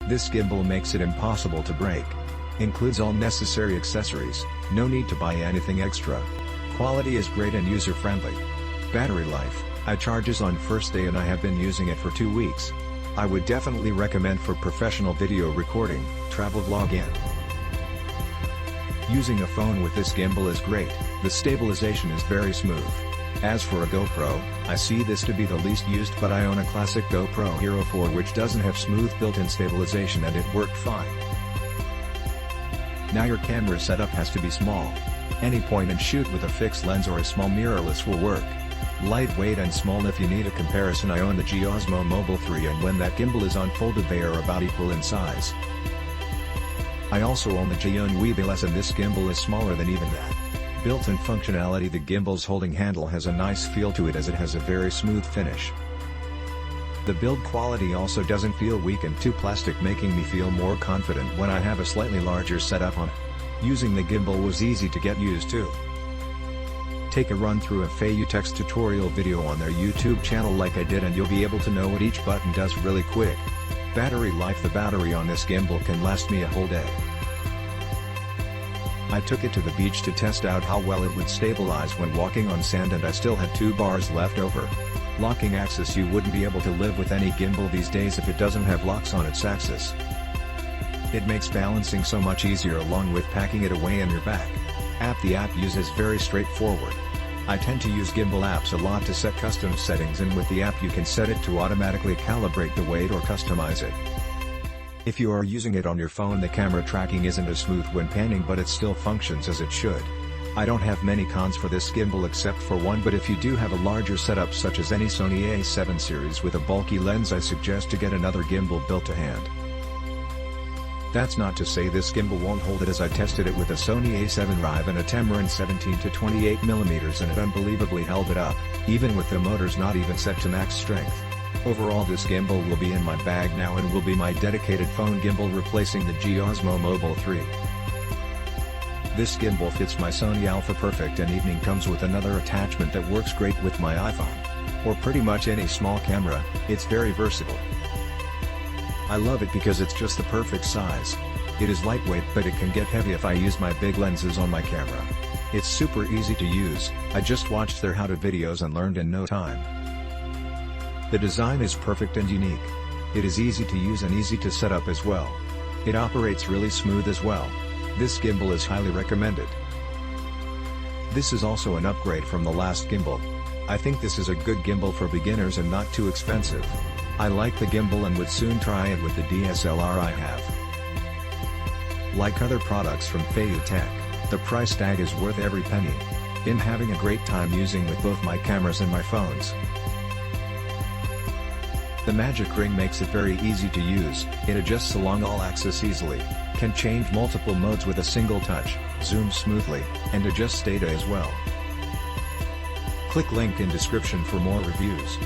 This gimbal makes it impossible to break. Includes all necessary accessories, no need to buy anything extra. Quality is great and user-friendly. Battery life, I charges on first day and I have been using it for 2 weeks. I would definitely recommend for professional video recording, travel vlogging. Using a phone with this gimbal is great, the stabilization is very smooth. As for a GoPro, I see this to be the least used, but I own a classic GoPro Hero 4 which doesn't have smooth built-in stabilization and it worked fine. Now your camera setup has to be small. Any point and shoot with a fixed lens or a small mirrorless will work. Lightweight and small. If you need a comparison, I own the Osmo Mobile 3 and when that gimbal is unfolded they are about equal in size. I also own the Gimbal and this gimbal is smaller than even that. Built-in functionality, the gimbal's holding handle has a nice feel to it as it has a very smooth finish. The build quality also doesn't feel weak and too plastic, making me feel more confident when I have a slightly larger setup on it. Using the gimbal was easy to get used to. Take a run through a Fayutex tutorial video on their YouTube channel like I did and you'll be able to know what each button does really quick. Battery life, the battery on this gimbal can last me a whole day. I took it to the beach to test out how well it would stabilize when walking on sand and I still had 2 bars left over. Locking axis, you wouldn't be able to live with any gimbal these days if it doesn't have locks on its axis. It makes balancing so much easier along with packing it away in your bag. The app use is very straightforward. I tend to use gimbal apps a lot to set custom settings, and with the app you can set it to automatically calibrate the weight or customize it. If you are using it on your phone, the camera tracking isn't as smooth when panning, but it still functions as it should. I don't have many cons for this gimbal except for one, but if you do have a larger setup such as any Sony a7 series with a bulky lens, I suggest to get another gimbal built to hand. That's not to say this gimbal won't hold it, as I tested it with a Sony a7 and a Tamron 17-28mm and it unbelievably held it up, even with the motors not even set to max strength. Overall, this gimbal will be in my bag now and will be my dedicated phone gimbal, replacing the Osmo Mobile 3. This gimbal fits my Sony Alpha perfect and even comes with another attachment that works great with my iPhone. Or pretty much any small camera, it's very versatile. I love it because it's just the perfect size. It is lightweight, but it can get heavy if I use my big lenses on my camera. It's super easy to use, I just watched their how-to videos and learned in no time. The design is perfect and unique. It is easy to use and easy to set up as well. It operates really smooth as well. This gimbal is highly recommended. This is also an upgrade from the last gimbal. I think this is a good gimbal for beginners and not too expensive. I like the gimbal and would soon try it with the DSLR I have. Like other products from Fayutech, the price tag is worth every penny. I'm having a great time using with both my cameras and my phones. The magic ring makes it very easy to use, it adjusts along all axes easily, can change multiple modes with a single touch, zoom smoothly, and adjust data as well. Click link in description for more reviews.